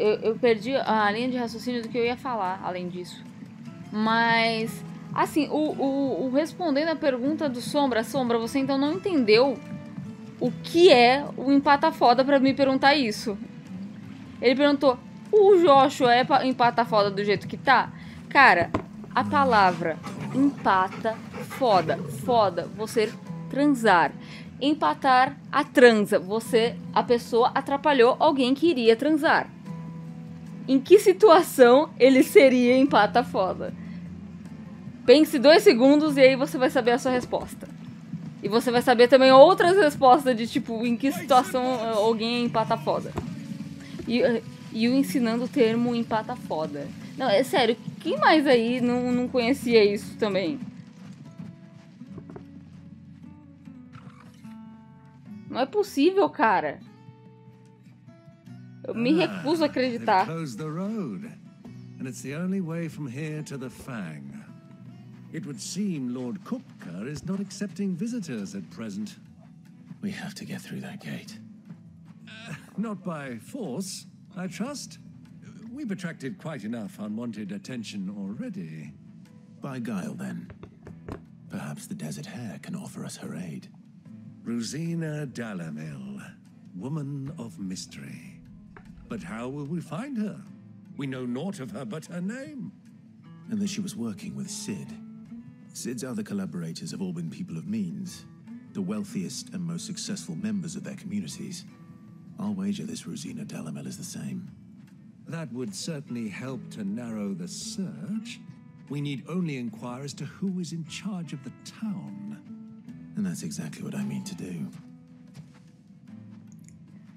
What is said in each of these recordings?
eu perdi a linha de raciocínio do que eu ia falar, além disso. Mas, assim, respondendo a pergunta do Sombra, você então não entendeu o que é o empata foda pra me perguntar isso. Ele perguntou, o Joshua é empata foda do jeito que tá? Cara, a palavra empata foda, você transar. Empatar a transa, a pessoa atrapalhou alguém que iria transar. Em que situação ele seria empata foda? Pense 2 segundos e aí você vai saber a sua resposta. E você vai saber também outras respostas de tipo, em que situação alguém empata foda. E eu ensinando o termo empata foda. Não, é sério, quem mais aí não conhecia isso também? Não é possível, cara. Eu me recuso a acreditar. And it's the only way from here to the Fang. It would seem Lord Kupka is not accepting visitors at present. We have to get through that gate. Not by force, I trust. We've attracted quite enough unwanted attention already. By guile, then. Perhaps the Desert Hare can offer us her aid. Rosina Dalamil, woman of mystery. But how will we find her? We know naught of her but her name. And that she was working with Sid. Sid's other collaborators have all been people of means, the wealthiest and most successful members of their communities. I'll wager this Rosina Dalamel is the same. That would certainly help to narrow the search. We need only inquire as to who is in charge of the town. And that's exactly what I mean to do.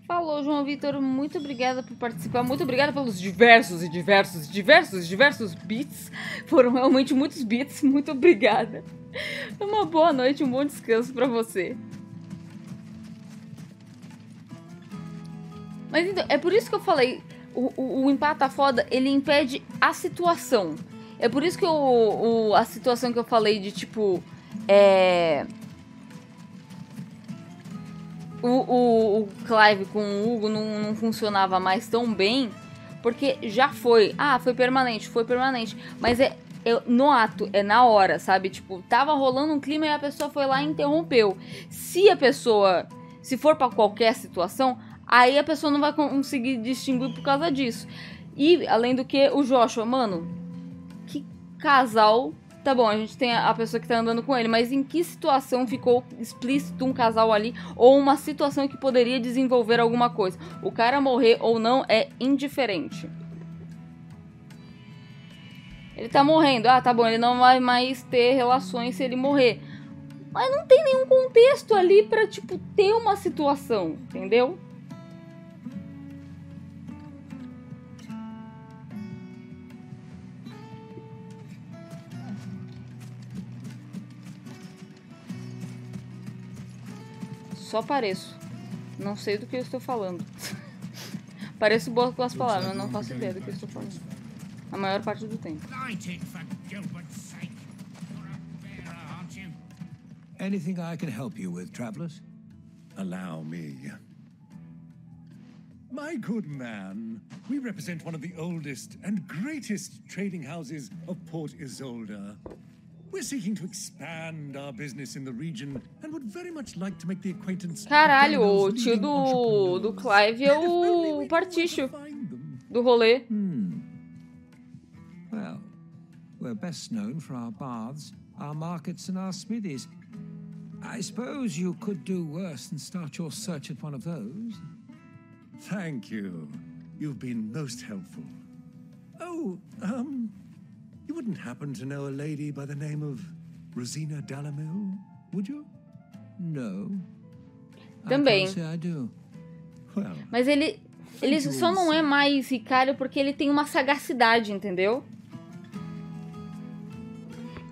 Falou, João Vitor. Muito obrigada por participar. Muito obrigada pelos diversos bits. Foram realmente muitos bits. Muito obrigada. Uma boa noite, um bom descanso pra você. Mas então, é por isso que eu falei, o empata foda, ele impede a situação. É por isso que a situação que eu falei de tipo, o Clive com o Hugo não funcionava mais tão bem, porque já foi. Ah, foi permanente. Mas no ato, é na hora, sabe? Tipo, tava rolando um clima e a pessoa foi lá e interrompeu. Se for pra qualquer situação, aí a pessoa não vai conseguir distinguir por causa disso. E, além do que, o Joshua, mano, que casal. Tá bom, a gente tem a pessoa que tá andando com ele, mas em que situação ficou explícito um casal ali, ou uma situação que poderia desenvolver alguma coisa? O cara morrer ou não é indiferente. Ele tá morrendo, ah, tá bom, ele não vai mais ter relações se ele morrer. Mas não tem nenhum contexto ali pra, tipo, ter uma situação, entendeu? Só pareço. Não sei do que eu estou falando. Pareço boa com as palavras, mas não faço ideia do que eu estou falando. A maior parte do tempo. Anything I can help you with, travelers? Allow me. My good man, we represent one of the oldest and greatest trading houses of Port Isolde. We're seeking to expand our business in the region and would very much like to make the acquaintance. Caralho, o tio do Clive é o Particho do rolê. Well, we're best known for our baths, our markets and our smithies. I suppose you could do worse than start your search at one of those. Thank you. You've been most helpful. Oh, you wouldn't happen to know a lady by the name of Rosina Dalamil, would you? No. Também. I can't say I do. Well, mas ele só não é mais Ricardo porque ele tem uma sagacidade, entendeu?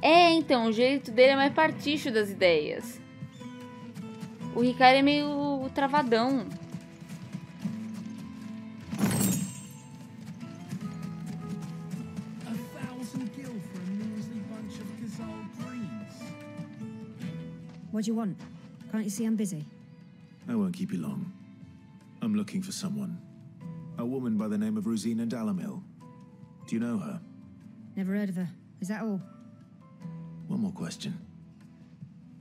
Então, o jeito dele é mais particho das ideias. O Ricardo é meio travadão. What do you want? Can't you see I'm busy? I won't keep you long. I'm looking for someone. A woman by the name of Rosina Dalamil. Do you know her? Never heard of her. Is that all? One more question.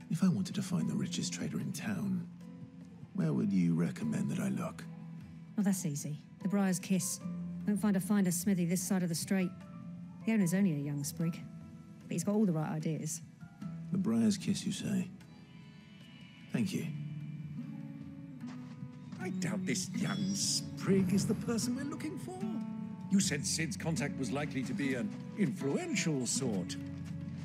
If I wanted to find the richest trader in town, where would you recommend that I look? Oh, that's easy. The Briar's Kiss. Won't find a finer smithy this side of the strait. The owner's only a young sprig, but he's got all the right ideas. The Briar's Kiss, you say? Thank you. I doubt this young sprig is the person we're looking for. You said Sid's contact was likely to be an influential sort.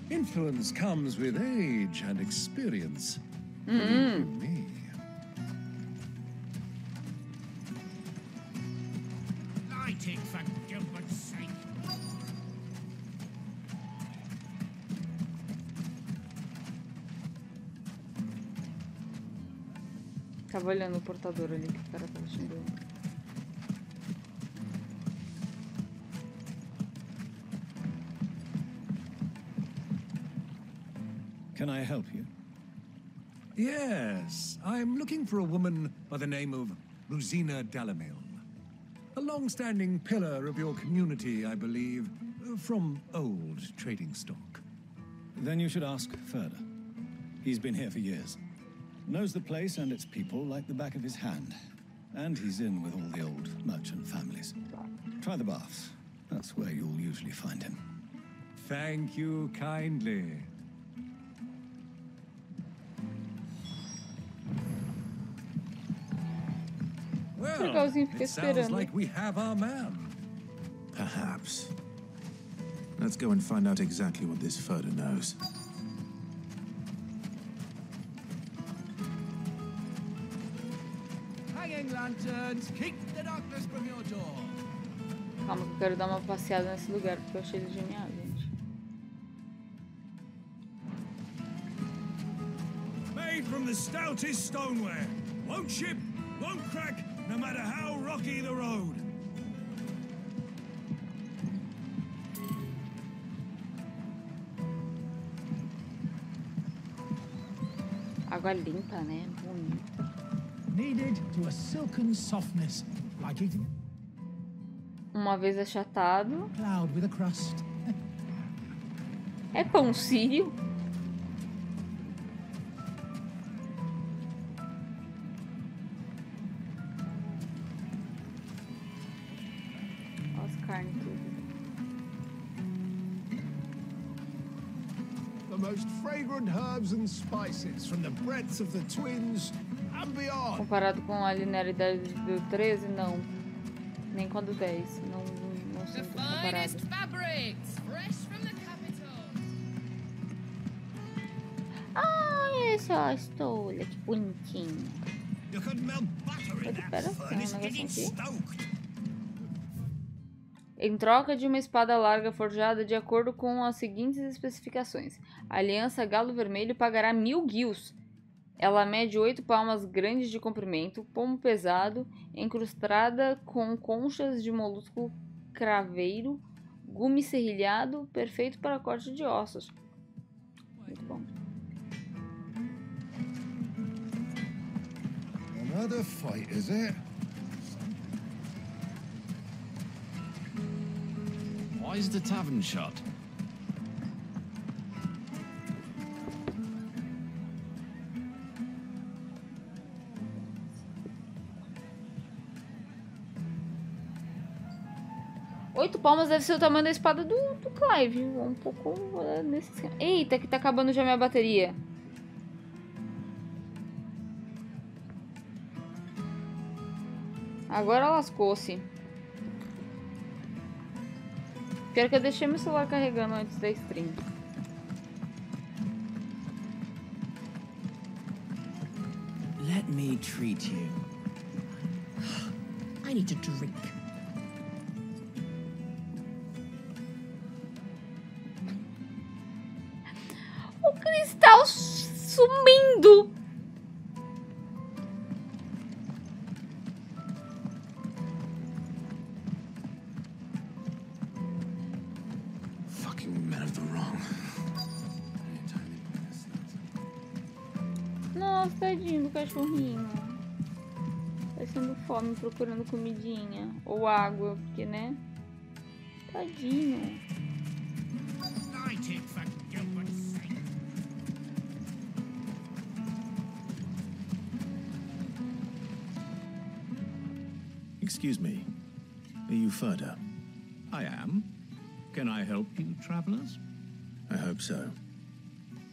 Influence comes with age and experience. Believe you me. Lighting, for Gilbert's sake. Tava olhando o portador ali que o cara tava xingando. Can I help you? Yes, I'm looking for a woman by the name of Rosina Dalamil. A long-standing pillar of your community, I believe, from old trading stock. Then you should ask further. He's been here for years. Knows the place and its people like the back of his hand. And he's in with all the old merchant families. Try the baths. That's where you'll usually find him. Thank you kindly. Well, it sounds like we have our man. Perhaps. Let's go and find out exactly what this photo knows. Hanging lanterns, keep the darkness from your door. Calma que eu quero dar uma passeada nesse lugar porque eu achei ele genial, gente. Made from the stoutest stoneware. Won't chip, won't crack, no matter how rocky the road. Água limpa, né? Bonita. Kneaded to a silken softness, like eating Uma vez achatado. a cloud with a crust. É pão sírio? Olha as carnes tudo. The most fragrant herbs and spices from the breadths of the twins and beyond. Comparado com a linearidade do 13, não. Nem com a do 10. Não sinto comparado. Fabrics, fresh from the capital. Ai, só estou. Olha que bonitinho. You could melt butter in that Espera, tem furnace negócio getting aqui. stoked. Em troca de uma espada larga forjada de acordo com as seguintes especificações. A aliança Galo Vermelho pagará 1000 guils. Ela mede 8 palmas grandes de comprimento, pomo pesado, encrustada com conchas de molusco craveiro, gume serrilhado, perfeito para corte de ossos. Muito bom. Another fight, is it? Why is the tavern shut? Oito palmas deve ser o tamanho da espada do Clive. Um pouco nesse esquema. Eita, que tá acabando já minha bateria. Agora lascou-se. Pior que eu deixei meu celular carregando antes da stream. Let me treat you. I need to drink. O cristal sumindo. Fucking men of the wrong. Nossa, tadinho do cachorrinho. parecendo fome, procurando comidinha. Ou água, porque, né? Tadinho. Excuse me. Are you Ferda? I am. Can I help you, travelers? I hope so.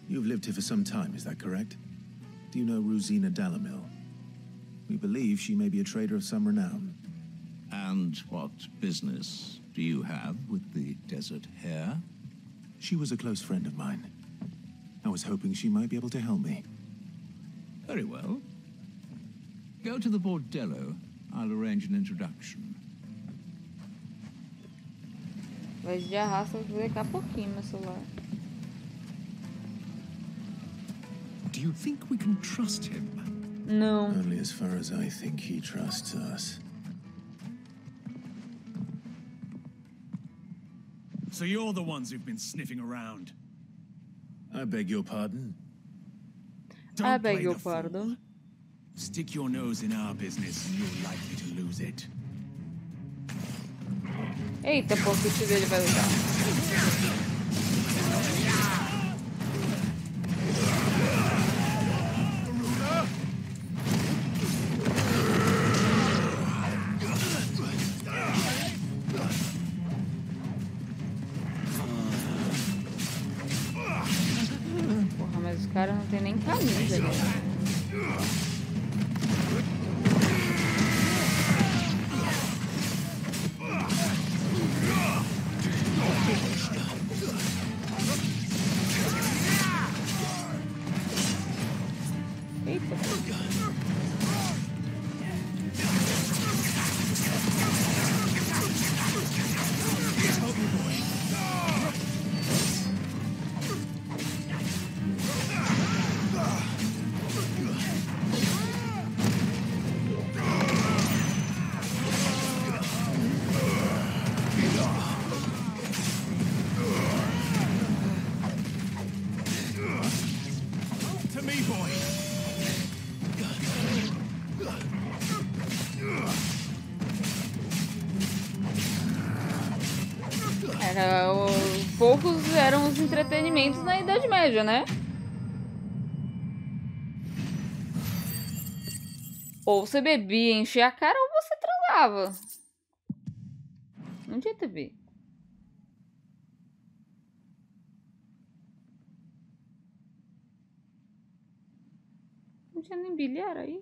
You've lived here for some time, is that correct? Do you know Rosina Dalamil? We believe she may be a trader of some renown. And what business do you have with the desert hare? She was a close friend of mine. I was hoping she might be able to help me. Very well. Go to the bordello. I'll arrange an introduction. Vai de arrasta daqui a pouquinho meu celular. Do you think we can trust him? No. Only as far as I think he trusts us. So you're the ones who've been sniffing around. I beg your pardon? I beg your pardon. Stick your nose in our business and you're likely to lose it. Eita, pô, que esse dele vai usar. Porra, mas os caras não tem nem camisa ali. Poucos eram os entretenimentos na Idade Média, né? Ou você bebia, enchia a cara, ou você transava. Não tinha TV. Não tinha nem bilhar aí.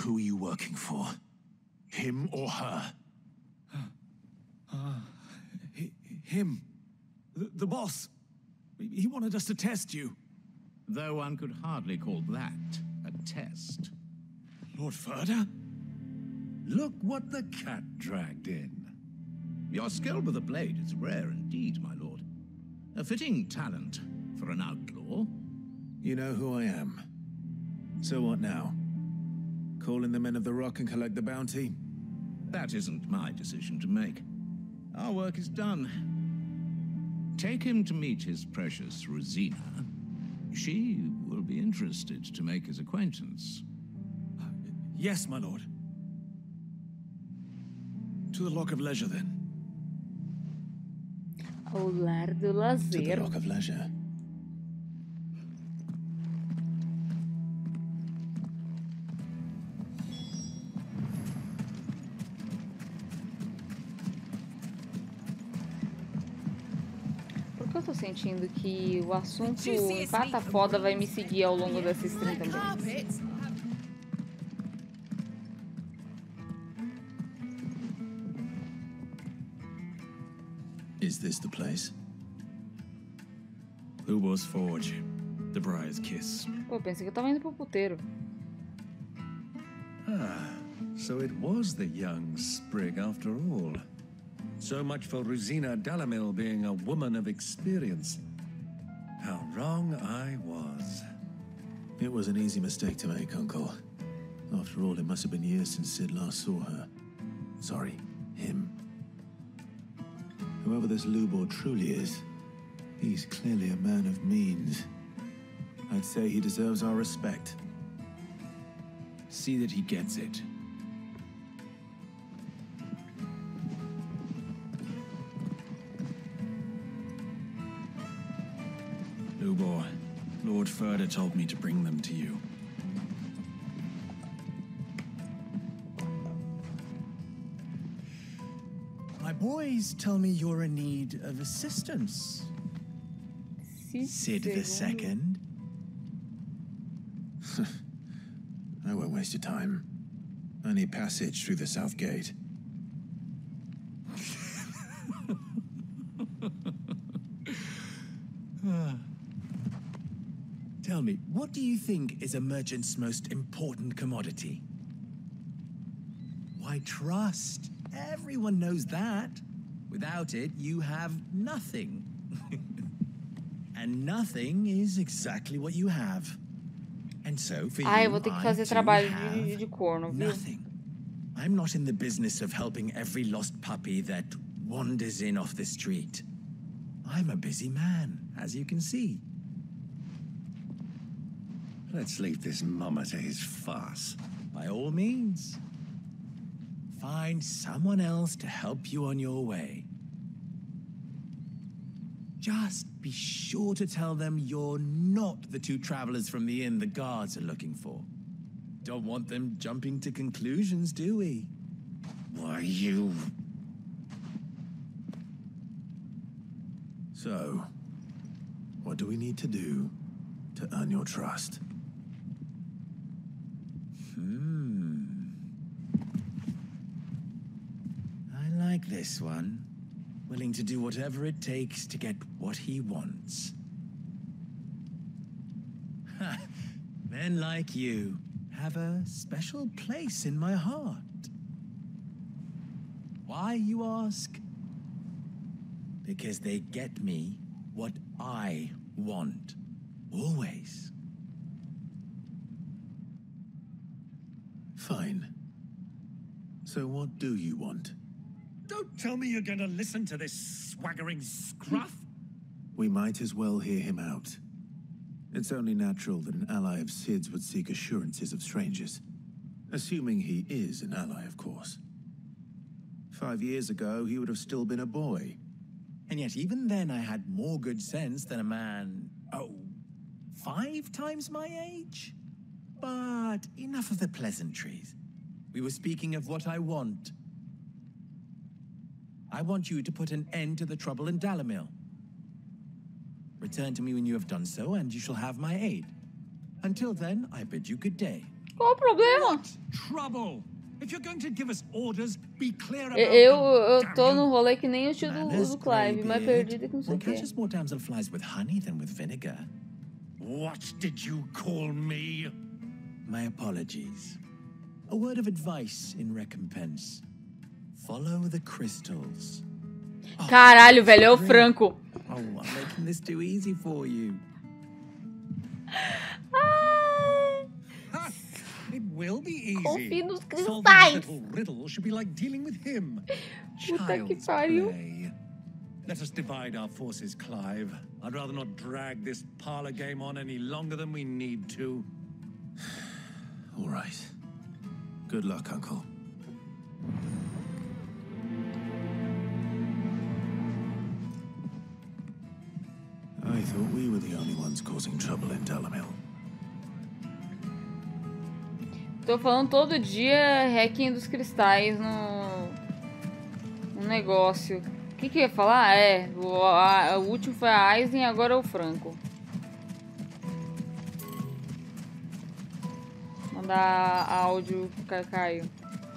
Who are you working for? Him or her? Him. The boss. He wanted us to test you. Though one could hardly call that a test. Lord Ferda? Look what the cat dragged in. Your skill with the blade is rare indeed, my lord. A fitting talent for an outlaw. You know who I am. So what now? Call in the men of the rock and collect the bounty? That isn't my decision to make. Our work is done. Take him to meet his precious Rosina. She will be interested to make his acquaintance. Yes, my lord. To the Lock of Leisure, then. Ao lar do To the lazer. Lock of Leisure. Eu tô sentindo que o assunto empata foda vai me seguir ao longo dessa stream também. Is this the place? Ubo's Forge. The Briar's Kiss. Pô, eu pensei que eu tava indo pro puteiro. Ah, so it was the young sprig after all. So much for Rosina Dalamil being a woman of experience. How wrong I was. It was an easy mistake to make, Uncle. After all, it must have been years since Sid last saw her. Sorry, him. Whoever this Lubor truly is, he's clearly a man of means. I'd say he deserves our respect. See that he gets it. Lubor, Lord Furder told me to bring them to you. My boys tell me you're in need of assistance. Sid the Second. I won't waste your time. Only passage through the south gate. Tell me, what do you think is a merchant's most important commodity? Why, trust. Everyone knows that. Without it, you have nothing. And nothing is exactly what you have. And so, for Ai, you, eu vou ter que fazer I trabalho have de corno, viu? nothing. I'm not in the business of helping every lost puppy that wanders in off the street. I'm a busy man, as you can see. Let's leave this mummer to his farce. By all means. Find someone else to help you on your way. Just be sure to tell them you're not the two travelers from the inn the guards are looking for. Don't want them jumping to conclusions, do we? Why, you... So, what do we need to do to earn your trust? I like this one. Willing to do whatever it takes to get what he wants. Men like you have a special place in my heart. Why, you ask? Because they get me what I want. Always. Fine. So what do you want? Don't tell me you're going to listen to this swaggering scruff. We might as well hear him out. It's only natural that an ally of Sid's would seek assurances of strangers. Assuming he is an ally, of course. 5 years ago, he would have still been a boy. And yet even then I had more good sense than a man, 5 times my age? But enough of the pleasantries. We were speaking of what I want. I want you to put an end to the trouble in Dalamil. Return to me when you have done so, and you shall have my aid. Until then, I bid you good day. Qual o problema? What trouble? If you're going to give us orders, be clear about Eu them, tô damn no you. rolê que nem o tio do Manners, Clive, mais Greybeard. perdido que não sei One o quê. catches more damselflies with honey than with vinegar. What did you call me? My apologies. A word of advice in recompense. Follow the crystals. Caralho, velho, é o Franco. Oh, I'm making this too easy for you. It will be easy. Confie nos Solving cristais. this little riddle should be like dealing with him. Puta que Child's pariu. play. Let us divide our forces, Clive. I'd rather not drag this parlor game on any longer than we need to. All right. Good luck, Uncle. I thought we were the only ones causing trouble in Dalamil. Tô falando todo dia hacking dos cristais no negócio. O que eu ia falar? O último foi a Aizen e agora é o Franco. Mandar áudio pro Caio.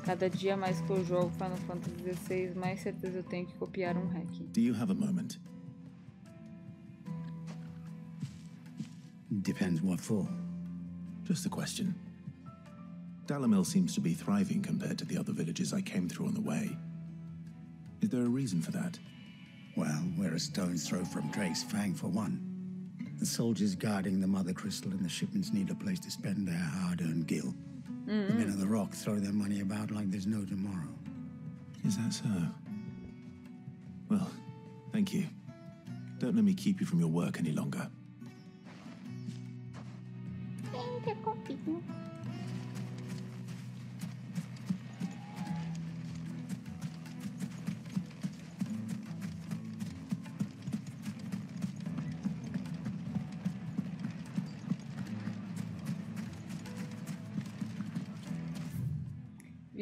Cada dia mais que eu jogo Final Fantasy XVI, mais certeza eu tenho que copiar um hack. Do you have a moment? Depends what for. Just a question. Dalamil seems to be thriving compared to the other villages I came through on the way. Is there a reason for that? Well, we're a stone's throw from Drake's Fang, for one. The soldiers guarding the Mother Crystal and the shipments need a place to spend their hard-earned gil. The men of the Rock throw their money about like there's no tomorrow. Is that so? Well, thank you. Don't let me keep you from your work any longer.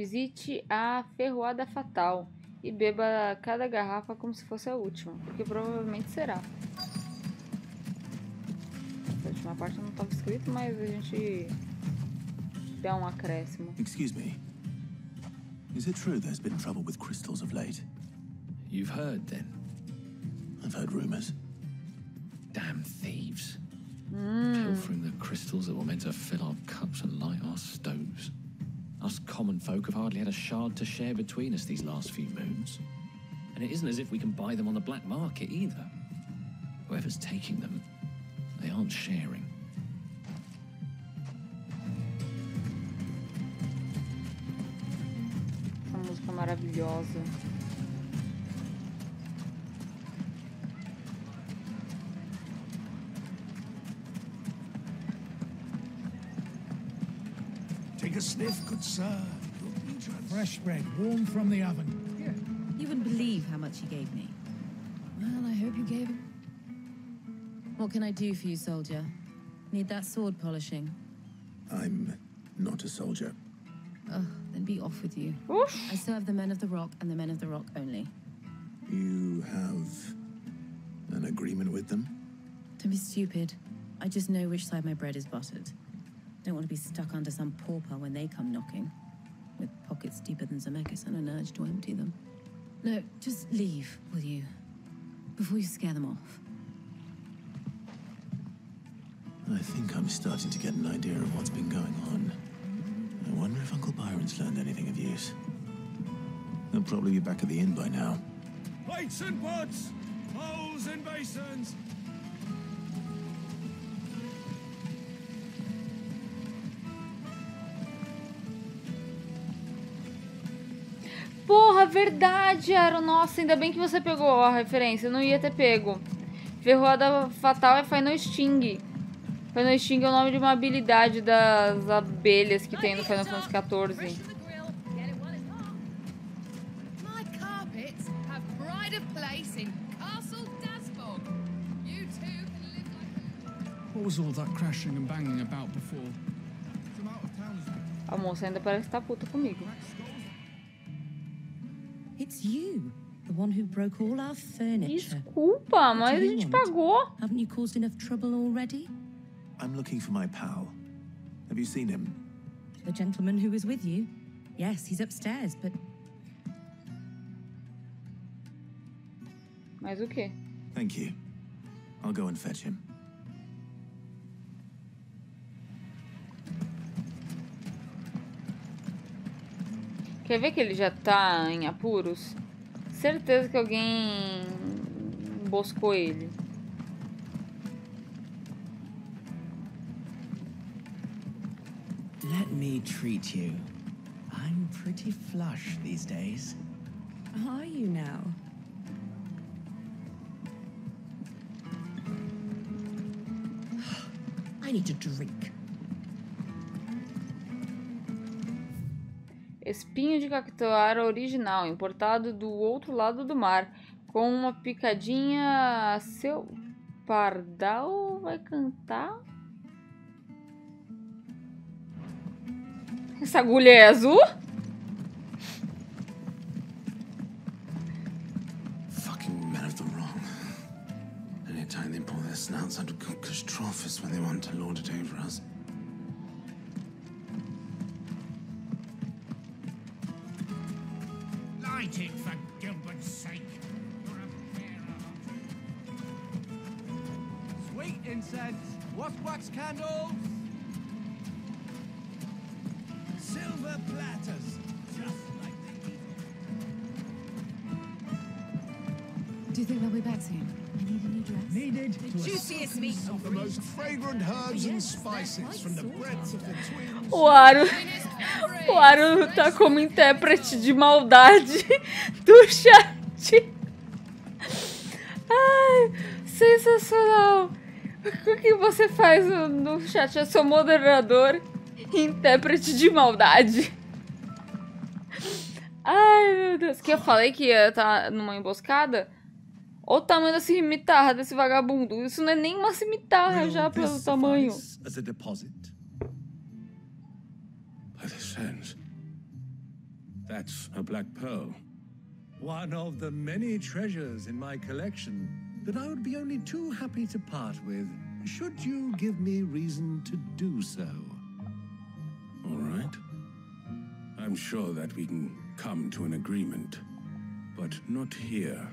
Visite a Ferroada Fatal e beba cada garrafa como se fosse a última, porque provavelmente será. Essa última parte não estava escrito, mas a gente dá um acréscimo. Excuse me. Is it true there's been trouble with crystals of late? You've heard, then? I've heard rumors. Damn thieves. Pilfering the crystals that were meant to fill our cups and light our stoves. Us common folk have hardly had a shard to share between us these last few moons. And it isn't as if we can buy them on the black market either. Whoever's taking them, they aren't sharing. Essa música maravilhosa. Take a sniff, good sir. Fresh bread, warm from the oven. Here. You wouldn't believe how much he gave me. Well, I hope you gave him. What can I do for you, soldier? Need that sword polishing? I'm not a soldier. Oh, then be off with you. Oof. I serve the men of the rock and the men of the rock only. You have an agreement with them? Don't be stupid. I just know which side my bread is buttered. Don't want to be stuck under some pauper when they come knocking. With pockets deeper than Zemeckis and an urge to empty them. No, just leave, will you? Before you scare them off. I think I'm starting to get an idea of what's been going on. I wonder if Uncle Byron's learned anything of use. They'll probably be back at the inn by now. Plates and pots, bowls and basins. Porra, verdade, Aaron. Nossa, ainda bem que você pegou a referência. Eu não ia ter pego. Ferroada Fatal é Final Sting. Final Sting é o nome de uma habilidade das abelhas que tem no Final Fantasy XIV. What was all that crashing and banging about before? A moça ainda parece estar puta comigo. It's you, the one who broke all our furniture. Desculpa, mas a gente pagou. Haven't you caused enough trouble already? I'm looking for my pal. Have you seen him? The gentleman who was with you? Yes, he's upstairs, but... Mas o quê? Thank you. I'll go and fetch him. Quer ver que ele já tá em apuros? Certeza que alguém emboscou ele. Let me treat you. I'm pretty flush these days. Are you now? I need a drink. Espinho de cactuara original, importado do outro lado do mar, com uma picadinha. Seu pardal vai cantar? Essa agulha é azul? Fucking men of the wrong. Anytime they pull their snouts out of cookers' trough is when they want to lord it over us. Light it, for Gilbert's sake. You're a pair of... Sweet incense. What's wax candles? Silver platters, just like they eat. Do you think they'll be back soon? I need a new dress. Needed The juiciest meat of the most fragrant herbs and spices from the breadth of the twins. O Aro tá como intérprete de maldade do chat. Ai, sensacional. O que você faz no chat? Eu sou moderador e intérprete de maldade. Ai, meu Deus. Que eu falei que ia estar numa emboscada? Olha o tamanho da cimitarra desse vagabundo. Isso não é nem uma cimitarra já pelo tamanho. As a deposit. By the sands. That's a black pearl. One of the many treasures in my collection that I would be only too happy to part with, should you give me reason to do so. All right. I'm sure that we can come to an agreement, but not here.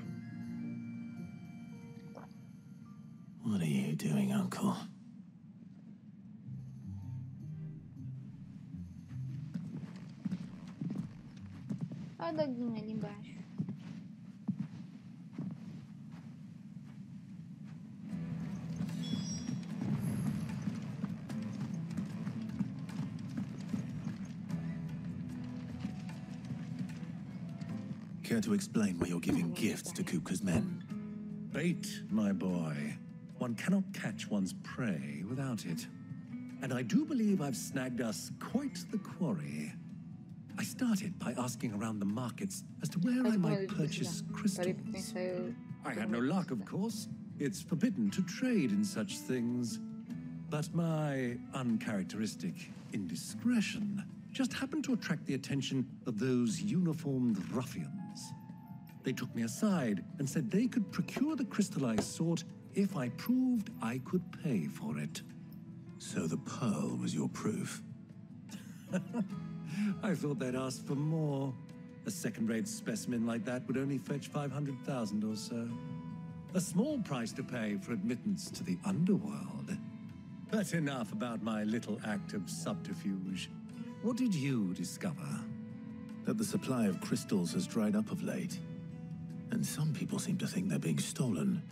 What are you doing, Uncle? Olha o doguinho ali embaixo. Care to explain why you're giving gifts to Kupka's men? Bait, my boy. One cannot catch one's prey without it. And I do believe I've snagged us quite the quarry. I started by asking around the markets as to where I might purchase crystals. I had no luck, of course. It's forbidden to trade in such things. But my uncharacteristic indiscretion just happened to attract the attention of those uniformed ruffians. They took me aside and said they could procure the crystal I sought if I proved I could pay for it. So the pearl was your proof? I thought they'd ask for more. A second-rate specimen like that would only fetch 500,000 or so. A small price to pay for admittance to the underworld. But enough about my little act of subterfuge. What did you discover? That the supply of crystals has dried up of late. And some people seem to think they're being stolen.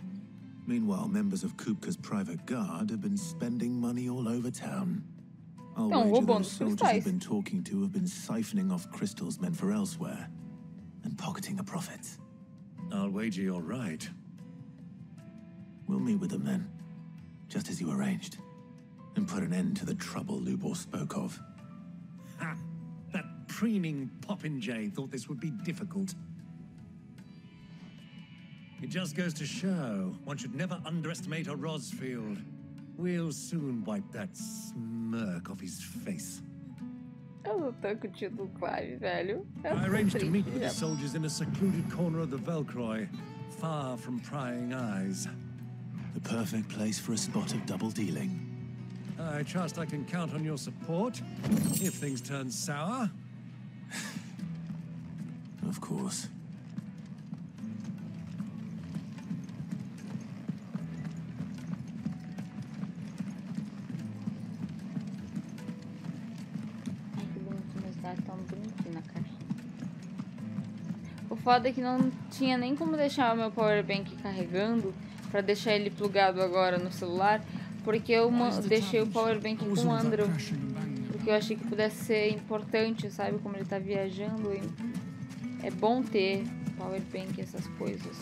Meanwhile, members of Kupka's private guard have been spending money all over town. I'll wager those soldiers you've been talking to have been siphoning off crystals meant for elsewhere and pocketing the profits. I'll wager you're right. We'll meet with them then, just as you arranged, and put an end to the trouble Lubor spoke of. Ha! That preening popinjay thought this would be difficult. It just goes to show one should never underestimate a Rosfield. We'll soon wipe that smirk off his face. Eu não tô curtindo o Clive, velho. I arranged to meet with the soldiers in a secluded corner of the Velcroy, far from prying eyes. The perfect place for a spot of double dealing. I trust I can count on your support if things turn sour. Of course. O foda é que não tinha nem como deixar o meu powerbank carregando pra deixar ele plugado agora no celular, porque eu deixei o powerbank com o Andrew, porque eu achei que pudesse ser importante, sabe, como ele tá viajando, e é bom ter powerbank, essas coisas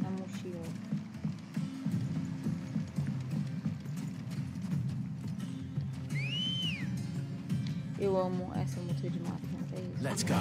na mochila. Eu amo essa música de mapa, é isso. Let's go.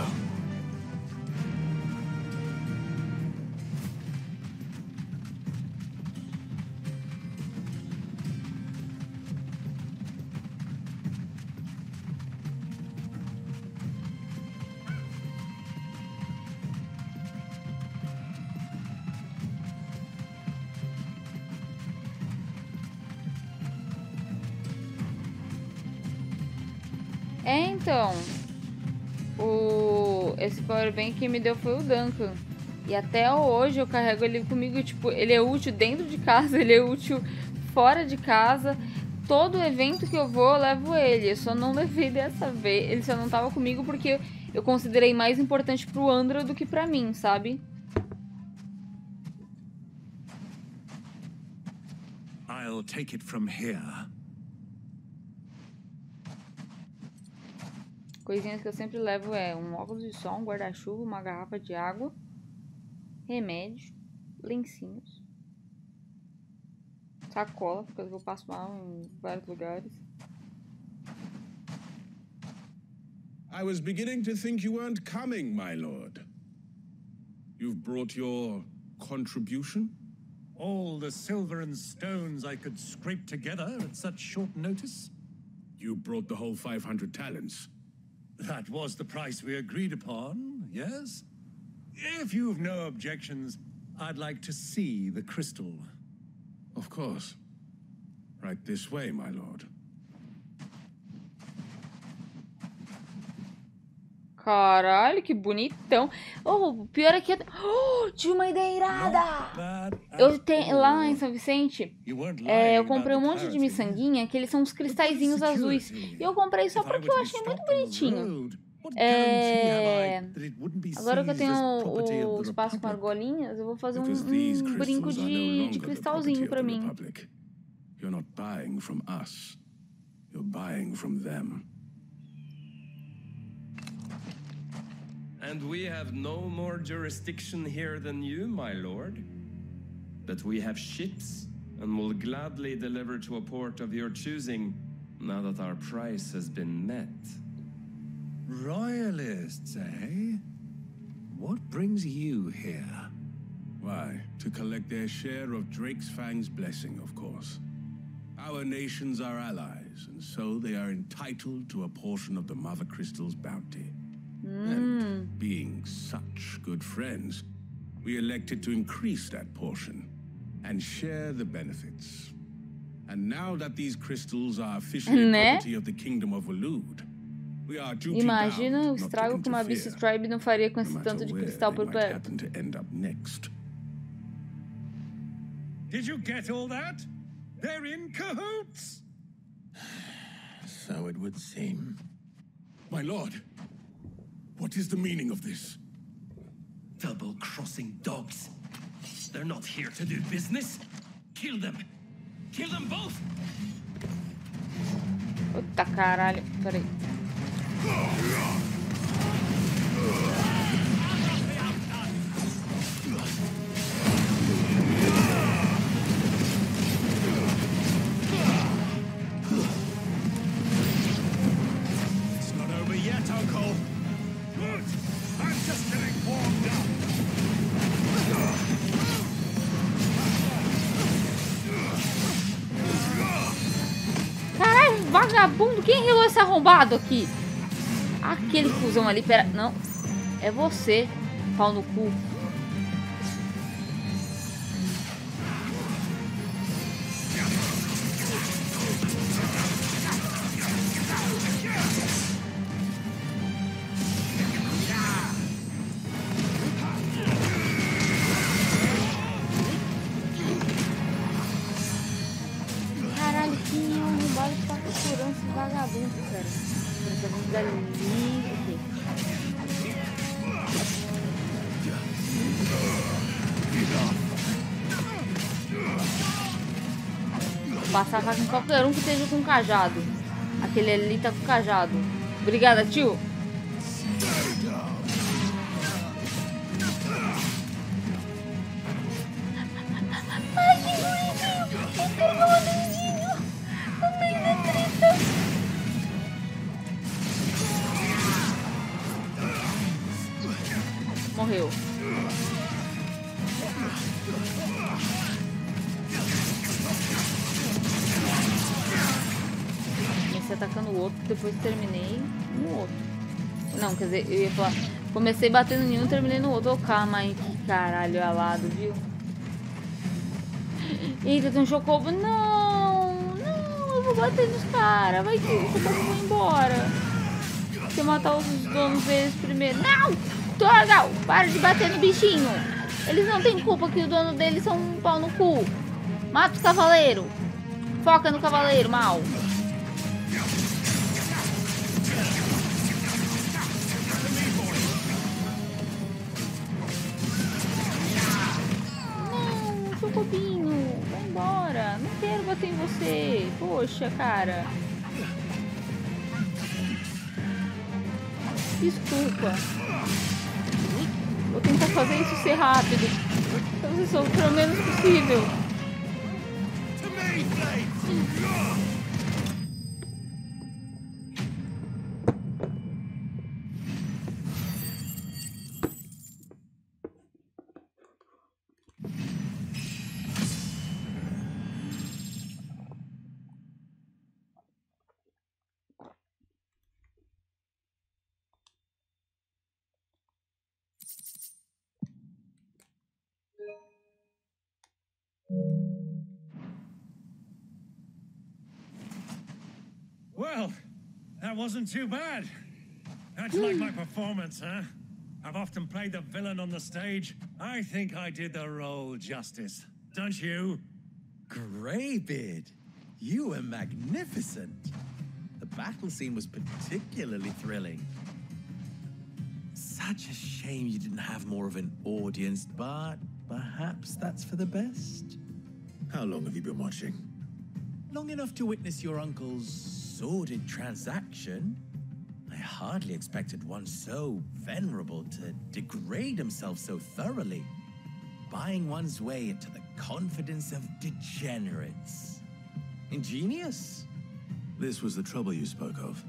Então, esse powerbank que me deu foi o Duncan. E até hoje eu carrego ele comigo, tipo, ele é útil dentro de casa, ele é útil fora de casa. Todo evento que eu vou, eu levo ele. Eu só não levei dessa vez. Ele só não tava comigo porque eu considerei mais importante pro Andrew do que pra mim, sabe? I'll take it from here. Coisinhas que eu sempre levo é um óculos de sol, um guarda-chuva, uma garrafa de água, remédio, lencinhos, sacola, porque eu passo mal em vários lugares. I was beginning to think you weren't coming, my lord. You've brought your contribution? All the silver and stones I could scrape together at such short notice? You brought the whole 500 talents. That was the price we agreed upon, yes? If you've no objections, I'd like to see the crystal. Of course. Right this way, my lord. Caralho, que bonitão. Oh, o pior é que... Oh, tinha uma ideia irada. Eu tenho... Lá em São Vicente, eu comprei um monte de miçanguinha, que eles são uns cristalzinhos azuis. E eu comprei só porque eu achei muito bonitinho. Agora que eu tenho o espaço com argolinhas, eu vou fazer um brinco de cristalzinho pra mim. You're not buying from us. You're buying from them. And we have no more jurisdiction here than you, my lord. But we have ships, and will gladly deliver to a port of your choosing, now that our price has been met. Royalists, eh? What brings you here? Why, to collect their share of Drake's Fang's blessing, of course. Our nations are allies, and so they are entitled to a portion of the Mother Crystal's bounty. And being such good friends, we elected to increase that portion and share the benefits. And now that these crystals are officially property of the Kingdom of Waloed, we are duty bound Imagina o estrago que uma Beast Tribe não faria com esse tanto de cristal por perto. Did you get all that? They're in cahoots! So it would seem. My lord, what is the meaning of this? Double-crossing dogs. They're not here to do business. Kill them. Kill them both. Puta caralho, peraí. It's not over yet, Uncle. Good. I'm just getting warmed up. Caralho, vagabundo. Quem rilou esse arrombado aqui? Aquele fusão ali, pera... Não. É você, pau no cu. Caralho, quem é o arrombado que tá procurando esse vagabundo, cara? Vamos dali. Passar a faca em qualquer um que esteja com cajado. Aquele ali tá com cajado. Obrigada, tio. Ai, que bonitinho. Ele pegou o dedinho. O meio da treta. Morreu. Comecei atacando o outro, depois terminei no outro. Não, quer dizer, eu ia falar... Comecei batendo em um, terminei no outro. Ô, calma aí, que caralho alado, viu? Eita, tem um chocobo. Não, não, eu vou bater nos caras. Vai que o chocobo vai embora. Deixa eu matar os donos deles primeiro. Não! Torgal, para de bater no bichinho. Eles não têm culpa que o dono deles são um pau no cu. Mata os cavaleiros. Foca no cavaleiro, mal. Não, chocobinho. Vai embora. Não quero bater em você. Poxa, cara. Desculpa. Vou tentar fazer isso ser rápido. Pra você sofrer o menos possível. Well, that wasn't too bad. How'd you like my performance, huh? I've often played the villain on the stage. I think I did the role justice. Don't you? Greybeard, you were magnificent. The battle scene was particularly thrilling. Such a shame you didn't have more of an audience, but perhaps that's for the best. How long have you been watching? Long enough to witness your uncle's sordid transaction. I hardly expected one so venerable to degrade himself so thoroughly, buying one's way into the confidence of degenerates. Ingenious. This was the trouble you spoke of.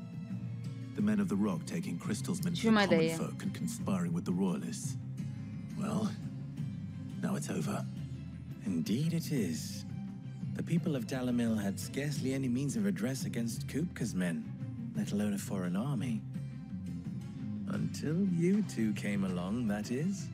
The men of the Rock taking crystals meant for the common folk and conspiring with the royalists. Well, now it's over. Indeed it is. The people of Dalamil had scarcely any means of redress against Kupka's men, let alone a foreign army. Until you two came along, that is.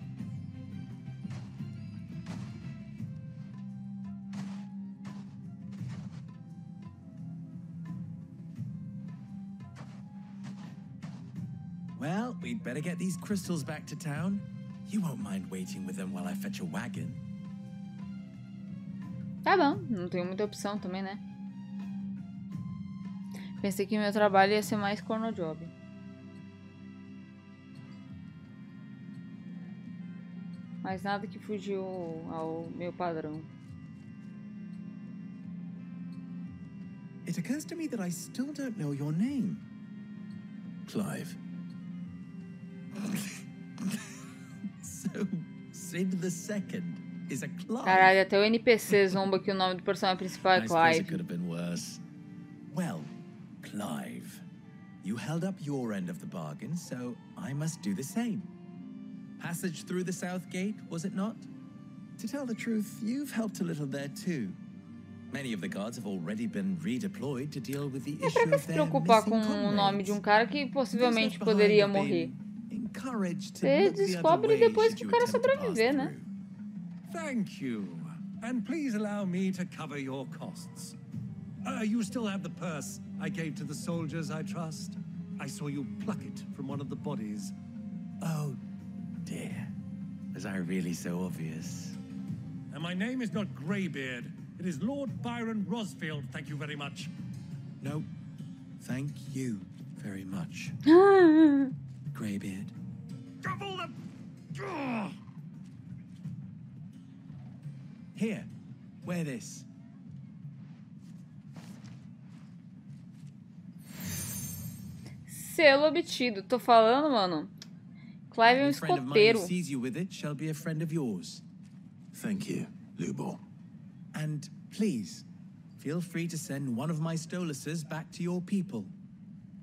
Well, we'd better get these crystals back to town. You won't mind waiting with them while I fetch a wagon. Tá bom, não tenho muita opção também, né? Pensei que meu trabalho ia ser mais corno job. Mas nada que fugiu ao meu padrão. It occurs to me that I still don't know your name. Clive. So, Sid the Second is a Clive. Caralho, até o NPC zomba que o nome do personagem principal é I suppose it Clive. could have been worse. Well, Clive, you held up your end of the bargain, so I must do the same. Passage through the South Gate, was it not? To tell the truth, you've helped a little there too. Many of the guards have already been redeployed to deal with the issue Pra que of se their preocupar missing com o nome de um cara que possivelmente Those left poderia behind have morrer? been encouraged to Você look the other descobre way depois should que o you cara attempt to pass sobreviver, né? through. Thank you. And please allow me to cover your costs. You still have the purse I gave to the soldiers, I trust? I saw you pluck it from one of the bodies. Oh, dear. Was I really so obvious? And my name is not Greybeard. It is Lord Byron Rosfield, thank you very much. No, thank you very much. Greybeard. Double the... Here, wear this. Selo obtido. Tô falando, mano. Clive é um Any friend of mine who escoteiro. sees you with it shall be a friend of yours. Thank you, Lubor. And please, feel free to send one of my Stoluses back to your people.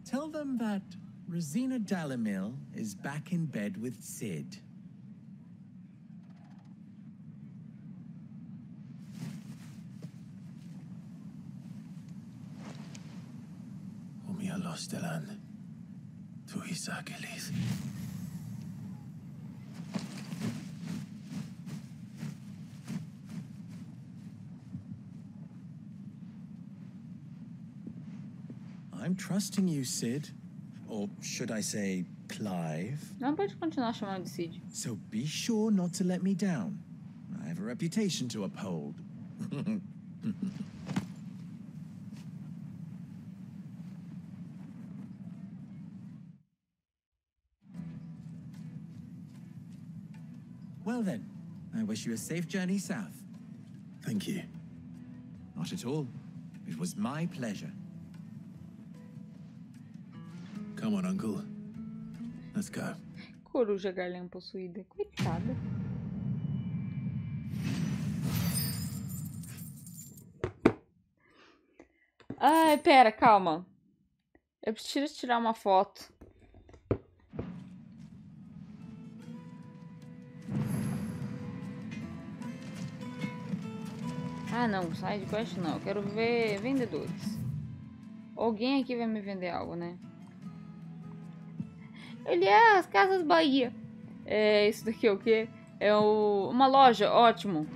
Tell them that Rosina Dalamil is back in bed with Sid. Omia Lostelan. Tu Isakelis. I'm trusting you, Sid. Or should I say, Clive. Não pode continuar chamando de Cid. So be sure not to let me down. I have a reputation to uphold. Well then, I wish you a safe journey south. Thank you. Not at all. It was my pleasure. Come on, Uncle. Let's go. Coruja garlhã possuída. Coitada. Ai, pera, calma. Eu preciso tirar uma foto. Ah, não. Side quest não. Eu quero ver vendedores. Alguém aqui vai me vender algo, né? Ele é as Casas Bahia. É, isso daqui é o quê? É uma loja, ótimo.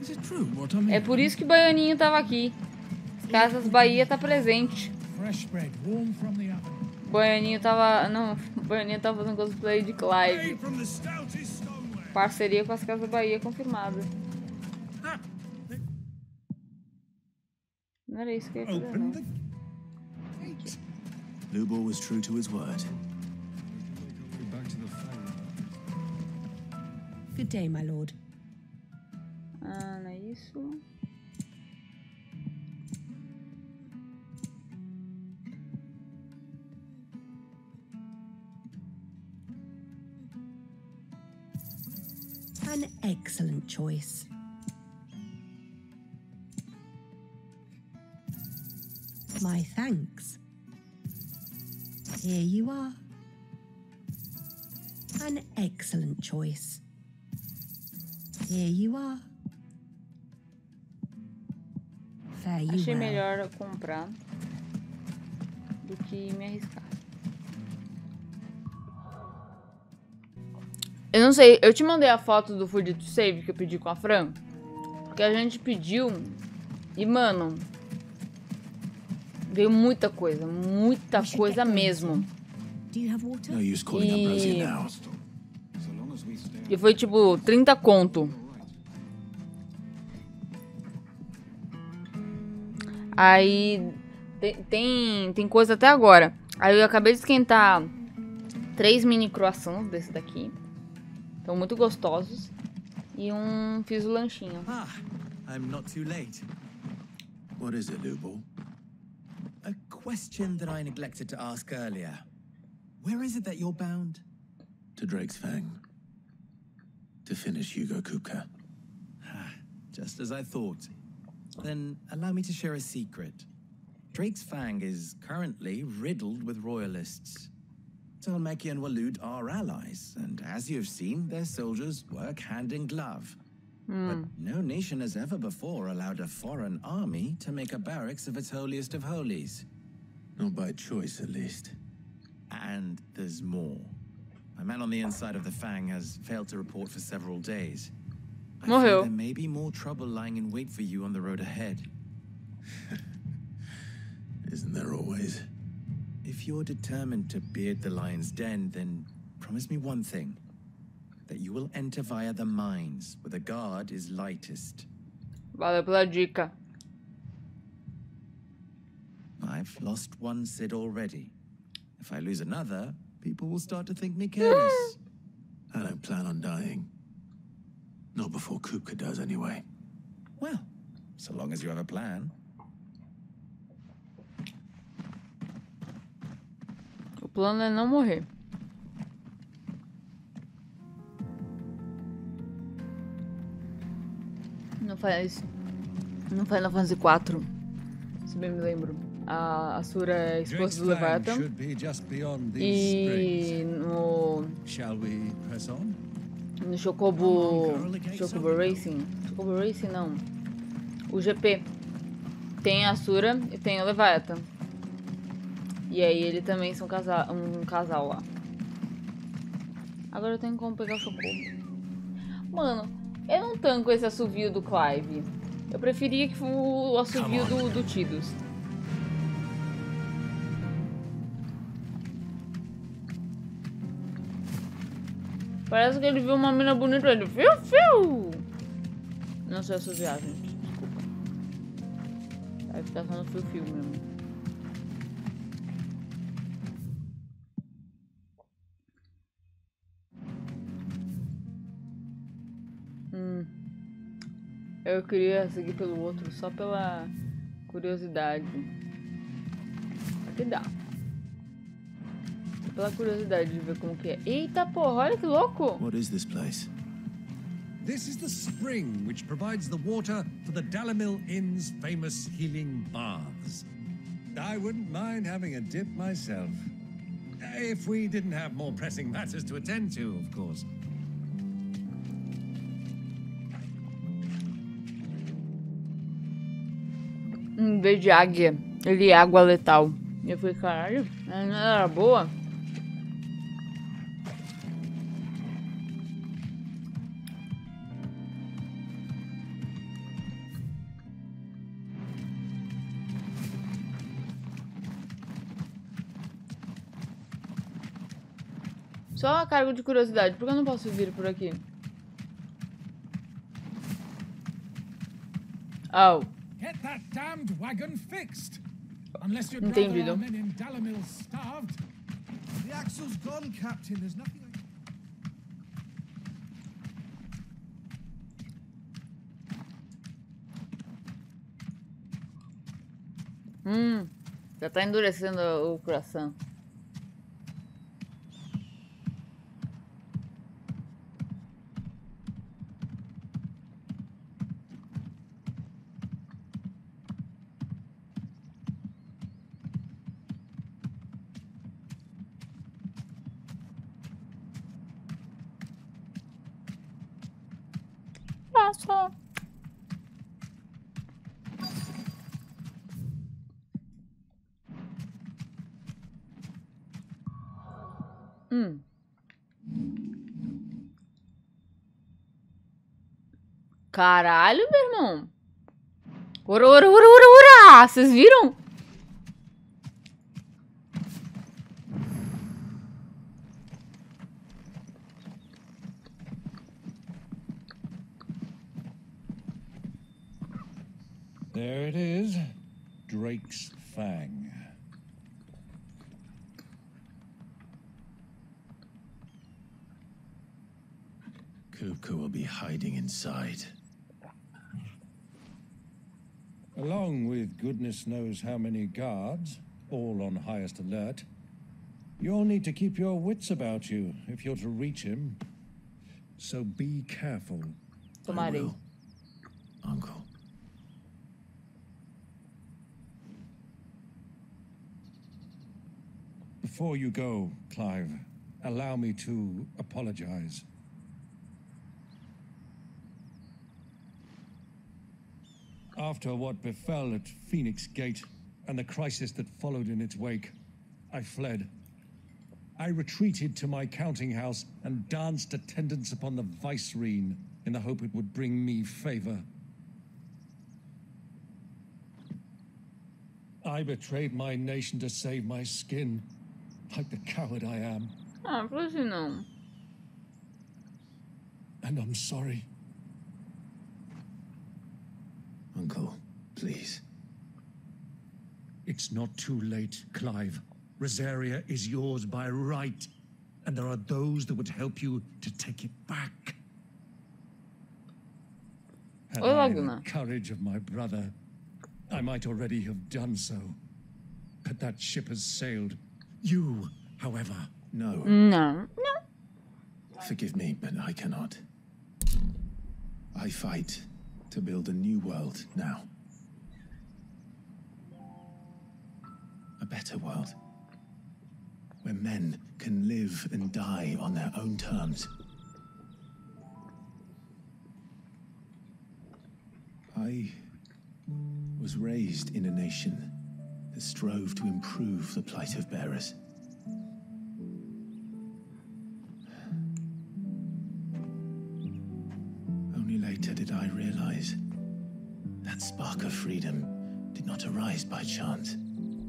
Is it true what I mean? É por isso que Baianinho tava aqui. As Casas Bahia tá presente. Fresh bread, warm from the oven. Baianinho tava... Não, Baianinho tava fazendo cosplay de Clive. Made from the stoutest stoneware. Parceria com as Casas Bahia confirmada. Não era isso que eu ia fazer, não. Lubor was true to his word. Good day, my lord. Ah, não é isso. An excellent choice. My thanks. Here you are. An excellent choice. Here you are. Fare you Achei well. melhor comprar do que me arriscar. Eu não sei, eu te mandei a foto do Food to Save que eu pedi com a Fran. Porque a gente pediu e, mano, veio muita coisa mesmo. E foi tipo 30 conto. Aí tem coisa até agora. Aí eu acabei de esquentar 3 mini croissants desse daqui. Estão muito gostosos. E fiz o lanchinho. Ah, I'm not too late. What is it, Lubor? A question that I neglected to ask earlier. Where is it that you're bound? To Drake's Fang. To finish Hugo Kupka. Just as I thought. Then allow me to share a secret. Drake's Fang is currently riddled with royalists. Talmeki and Walud are allies, and as you've seen, their soldiers work hand in glove. But no nation has ever before allowed a foreign army to make a barracks of its holiest of holies. Not by choice, at least. And there's more. A man on the inside of the Fang has failed to report for several days. I fear there may be more trouble lying in wait for you on the road ahead. Isn't there always? If you're determined to beard the lion's den, then promise me one thing. That you will enter via the mines, where the guard is lightest. Valeu pela dica. I've lost one Cid already. If I lose another, people will start to think me careless. I don't plan on dying. Not before Kupka does, anyway. Well, so long as you have a plan. O plano é não morrer. No Final Fantasy IV, se bem me lembro, a Asura é a esposa do Leviathan. E no Chocobo Racing não, o GP tem a Asura e tem o Leviathan. E aí ele também são um casal lá. Agora eu tenho como pegar o Chocobo. Mano, eu não tanco esse assovio do Clive. Eu preferia que fosse o assovio do Tidus. Parece que ele viu uma mina bonita e ele... Fiu, fiu! Não sei assoviar, gente. Desculpa. Vai ficar só no fio-fio mesmo. Eu queria seguir pelo outro só pela curiosidade. Que dá. Só pela curiosidade de ver como que é. Eita porra, olha que louco! What is this place? This is the spring which provides the water for the Dalamil Inn's famous healing baths. I wouldn't mind having a dip myself. If we didn't have more pressing matters to attend to, of course. Em vez de águia, ele é água letal. E eu falei, caralho, não era boa? Só a cargo de curiosidade, por que eu não posso vir por aqui? Oh. Get that damned wagon fixed. Unless you'd Entendido. rather our men in Dalamil starved. The axle's gone, Captain. There's nothing Já tá endurecendo o coração. Passa. Caralho, meu irmão. Ora, ora, ora, ora, ora. Vocês viram? There it is. Drake's Fang. Kupo will be hiding inside. Along with goodness knows how many guards, all on highest alert. You'll need to keep your wits about you if you're to reach him. So be careful. I will, Uncle. Before you go, Clive, allow me to apologize. After what befell at Phoenix Gate and the crisis that followed in its wake, I fled. I retreated to my counting house and danced attendance upon the vicereine in the hope it would bring me favor. I betrayed my nation to save my skin, like the coward I am. Ah, por que não? And I'm sorry. Uncle, please. It's not too late, Clive. Rosaria is yours by right, and there are those that would help you to take it back. Had I the courage of my brother, I might already have done so. But that ship has sailed. You, however... No. No. Forgive me, but I cannot. I fight to build a new world now. A better world. Where men can live and die on their own terms. I was raised in a nation that strove to improve the plight of bearers. Only later did I realize that spark of freedom did not arise by chance,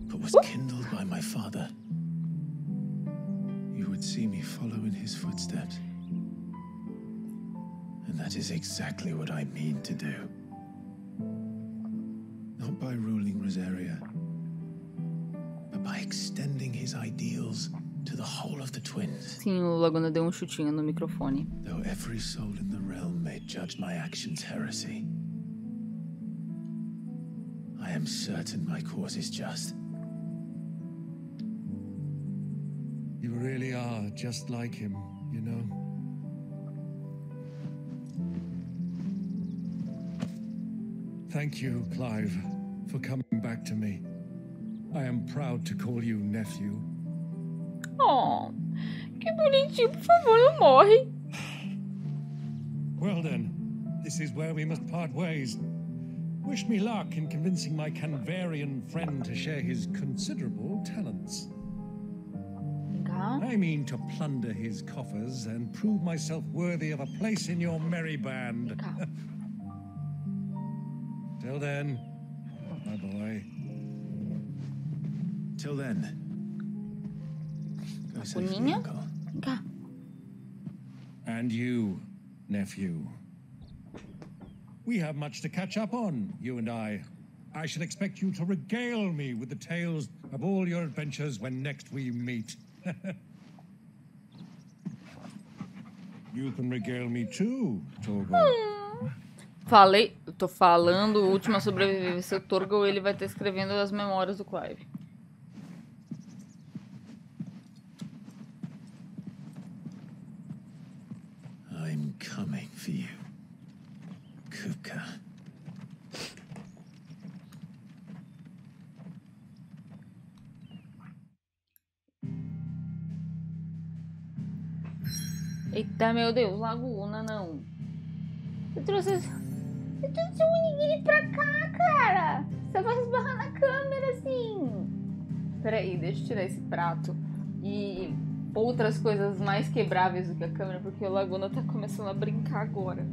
but was kindled by my father. You would see me follow in his footsteps. And that is exactly what I mean to do. Not by ruling Rosaria, but by extending his ideals to the whole of the twins. Sim, o Laguna deu chutinho no microfone. Though every soul in the realm may judge my actions heresy, I am certain my cause is just. You really are just like him, you know? Thank you, Clive, for coming back to me. I am proud to call you nephew. Oh, que bonitinho, por favor, não morre. Well then, this is where we must part ways. Wish me luck in convincing my Canvarian friend to share his considerable talents. I mean to plunder his coffers and prove myself worthy of a place in your merry band. Till then, my boy. Till then. Go safely, Boninha? Uncle. Cá. And you, nephew. We have much to catch up on, you and I. I shall expect you to regale me with the tales of all your adventures when next we meet. You can regale me too, Torgo. Falei, eu tô falando, Última Sobrevivência. O Torgo, ele vai estar escrevendo as memórias do Clive. I'm coming for you, Kuka. Eita, meu Deus, Laguna, não. Você trouxe o onigiri pra cá, cara. Você vai esbarrar na câmera, assim. Peraí, deixa eu tirar esse prato. E outras coisas mais quebráveis do que a câmera, porque o Laguna tá começando a brincar agora.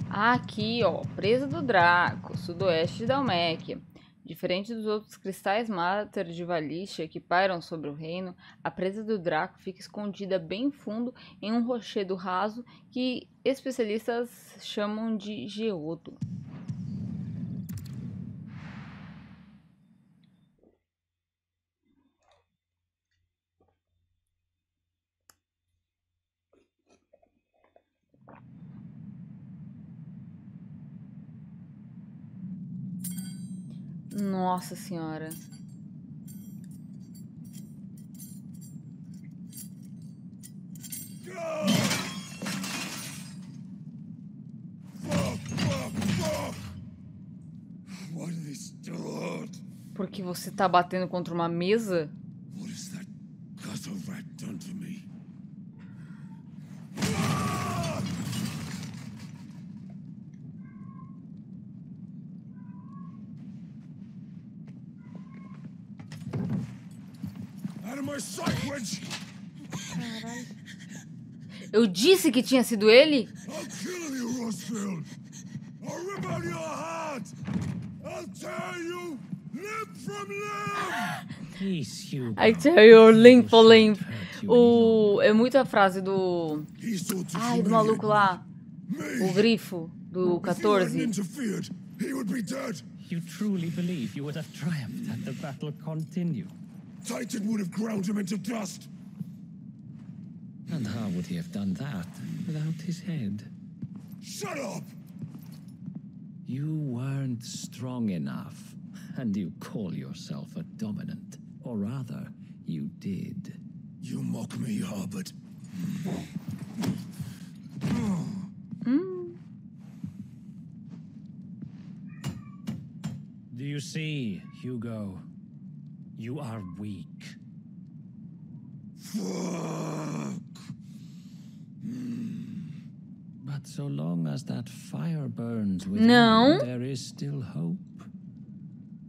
Aqui, ó, presa do Draco, sudoeste de Dalméquia. Diferente dos outros cristais máter de Valisha que pairam sobre o reino, a presa do Draco fica escondida bem fundo em um rochedo raso que especialistas chamam de geodo. Nossa senhora. Porque você tá batendo contra uma mesa? What has that gutter rat done to me? Out of my sight, wench! Caralho. Eu disse que tinha sido ele? I'll kill you, Rosfield! I'll rip out your heart! I'll tear you limb from limb! I tell you, limb for limb. É muita frase do... Ai, do maluco lá. O grifo do 14. You truly believe you would have triumphed had the battle continued? Titan would have ground him into dust. And how would he have done that without his head? Shut up! You weren't strong enough, and you call yourself a dominant. Or rather, you did. You mock me, Harbert. Do you see, Hugo? You are weak. Fuck. But so long as that fire burns within you, there is still hope.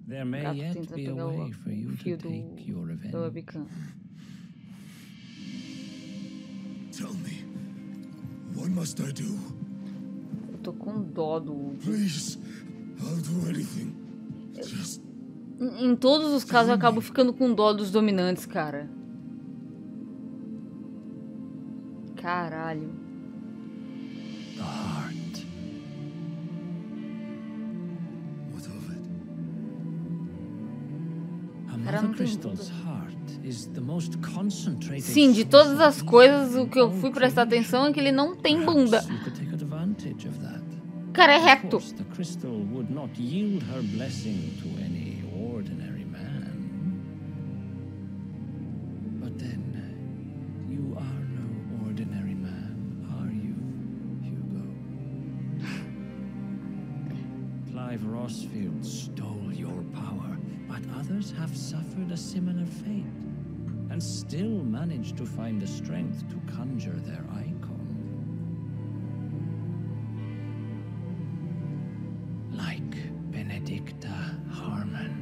There may yet be a way for you to take your revenge. Tell me, what must I do? Eu tô com dó do... Please, I'll do anything. Just... Em todos os casos eu acabo ficando com dó dos dominantes, cara. Caralho. The heart. What of it? A Mother Crystal's heart is the most concentrated. Sim, de todas as coisas, o que eu fui prestar atenção é que ele não tem bunda. O cara é reto. The crystal would not yield her blessing to any ordinary man. But then, you are no ordinary man, are you, Hugo? Clive Rosfield stole your power, but others have suffered a similar fate, and still managed to find the strength to conjure their icon. Like Benedicta Harmon.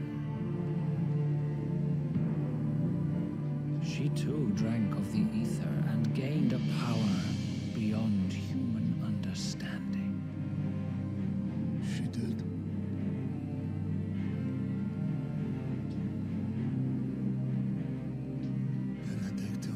She too drank of the ether and gained a power beyond human understanding. She did. Benedicta.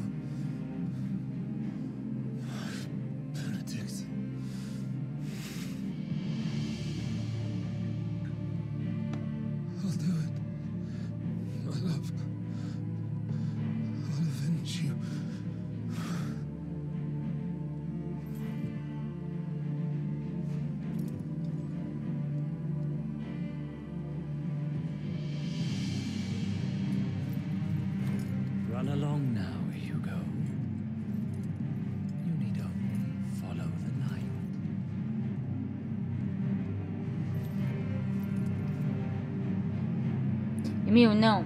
Run along now, Hugo. You need only follow the light. Emil, não.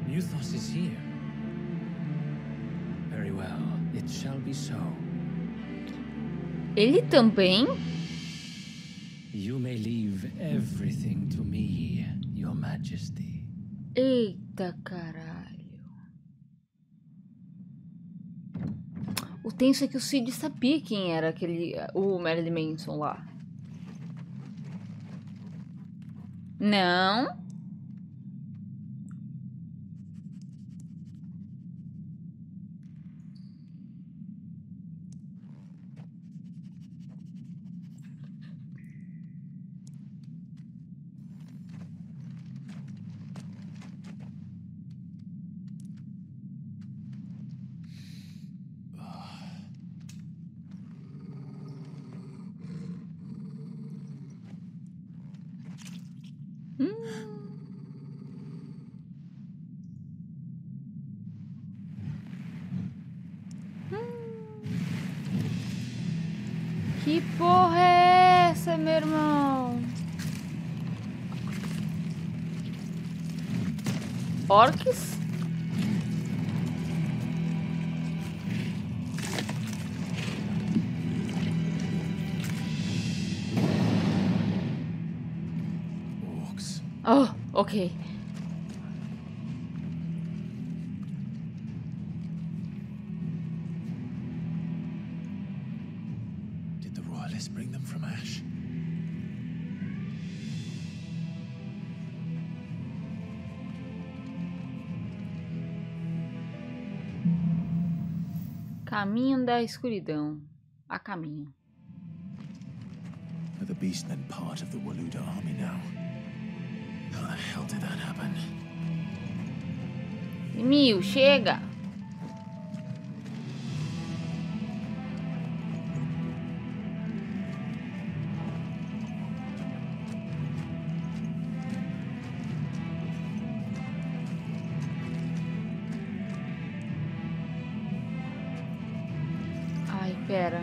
Muthos is here. Very well, it shall be so. Ele também? You may leave everything to me, Your Majesty. Eita caralho. O tenso é que o Cid sabia quem era o Marilyn Manson lá. Não? Que porra é essa, meu irmão? Orcs? Oh, ok. Did the royalists bring them from Ash? Caminho da escuridão. A caminho. Are the beastmen part of the Waluda army now? How the hell did that happen? Emil, chega! Ai, pera.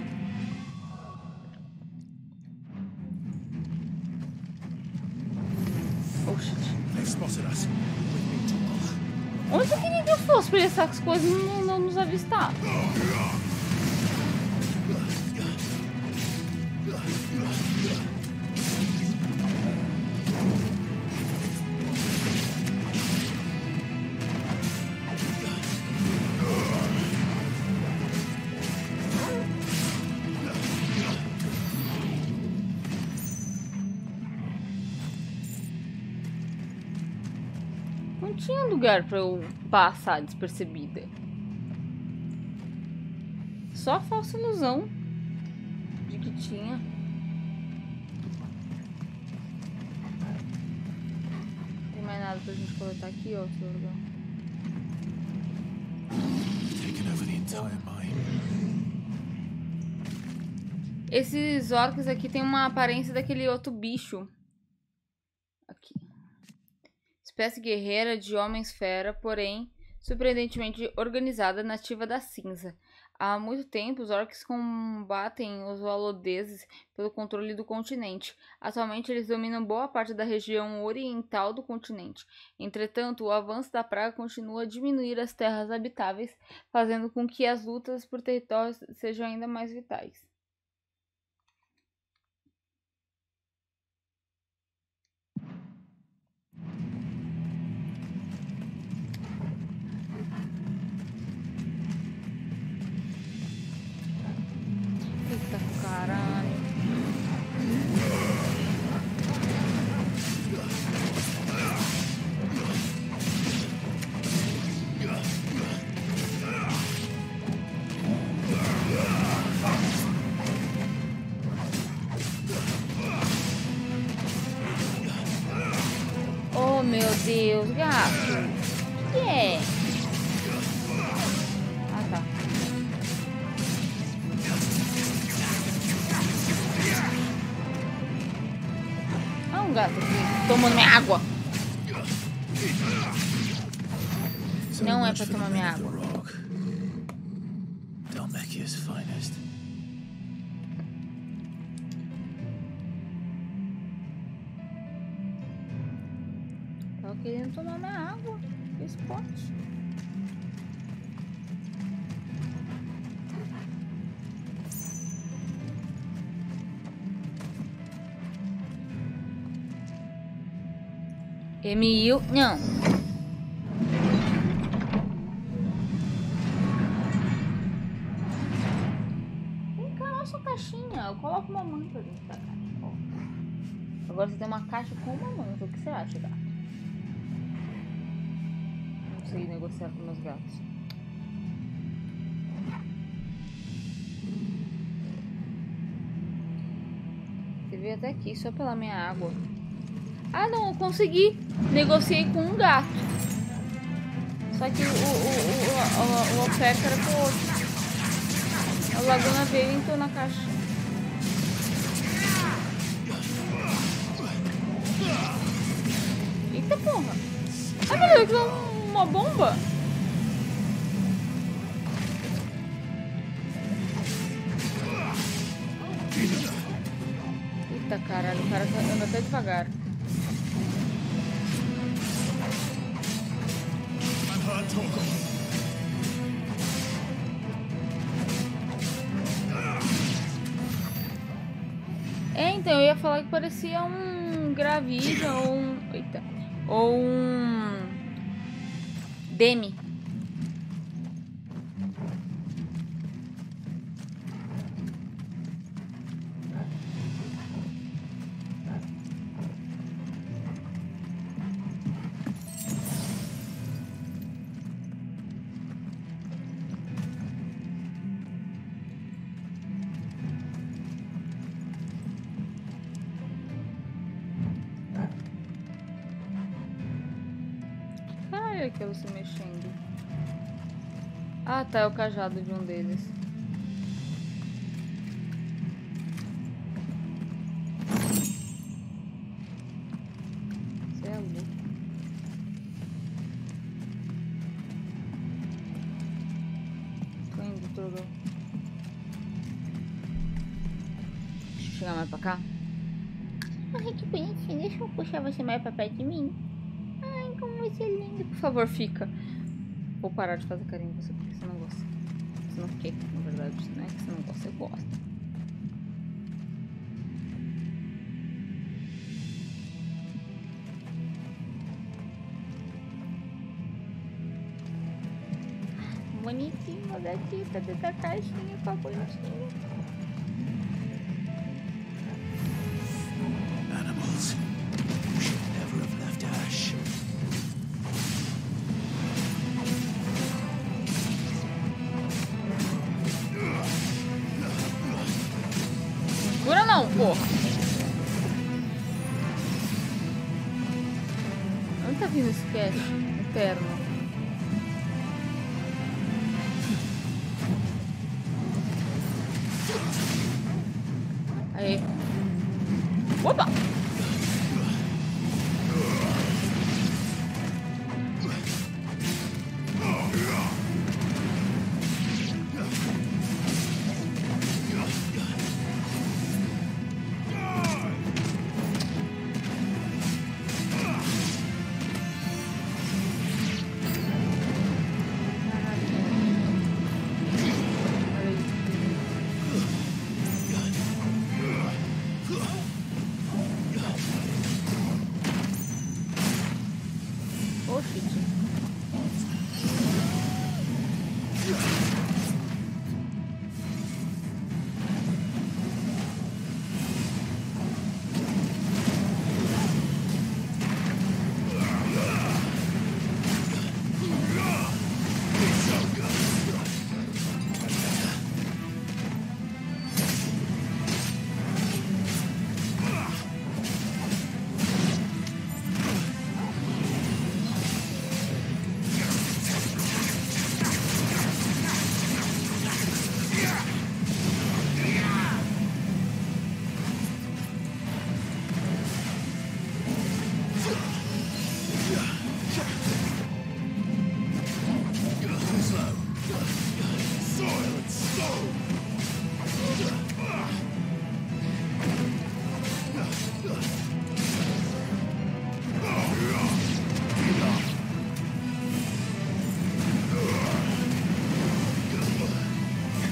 Onde você queria que eu fosse pra essas coisas não nos avistar? Não tinha lugar pra eu passar despercebida. Só a falsa ilusão de que tinha. Não tem mais nada pra gente coletar aqui, ó. Esses orcs aqui tem uma aparência daquele outro bicho. Aqui. Espécie guerreira de homens-fera, porém surpreendentemente organizada, nativa da cinza. Há muito tempo, os orcs combatem os holandeses pelo controle do continente. Atualmente, eles dominam boa parte da região oriental do continente. Entretanto, o avanço da praga continua a diminuir as terras habitáveis, fazendo com que as lutas por territórios sejam ainda mais vitais. Eita caralho. Oh meu Deus, gato. O que é? Ah tá. Ah, um gato aqui tomando minha água. Não é pra tomar minha água. Dalmekia's finest. Tava querendo tomar minha água. Esse pote. Emil, não. Vem cá, olha sua caixinha. Eu coloco uma manta dentro da caixa. Ó. Agora você tem uma caixa com uma manta. O que você acha, gato? Não sei negociar com meus gatos. Você veio até aqui só pela minha água. Ah, não, eu consegui. Negociei com um gato. Só que o oferta era com o outro. A Laguna veio e entrou na caixa. Eita porra. Ah, meu Deus, uma bomba. Eita caralho, o cara anda até devagar. É, então eu ia falar que parecia um Gravida ou um... Eita. Ou um... Demi. Aquilo se mexendo. Ah, tá, é o cajado de um deles. Você é louco. Tô indo, Turbo. Deixa eu chegar mais pra cá. Ai, que bonitinho. Deixa eu puxar você mais pra perto de mim. Como você é lindo. Por favor, fica. Vou parar de fazer carinho com você porque você não gosta. Você não quer, na verdade. Não é que você não gosta, você gosta. Bonitinho, gatita, dentro da caixinha, com a bonitinha. Animals should never have left Ash. Segura não, porra. Onde tá vindo esse cache interno? Aí. Opa!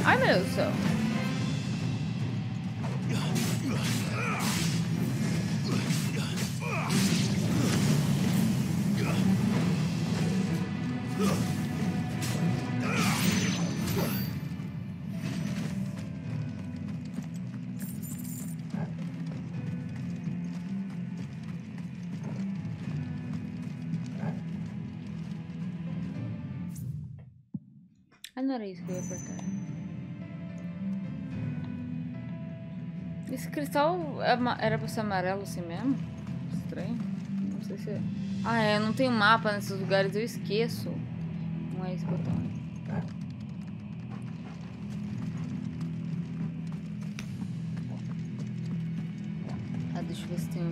Ai, meu Deus do céu. Ah, não era isso que eu ia apertar. Esse cristal era pra ser amarelo assim mesmo? Estranho. Não sei se... Ah, é. Não tem mapa nesses lugares. Eu esqueço. Não é esse botão. Ah, deixa eu ver se tem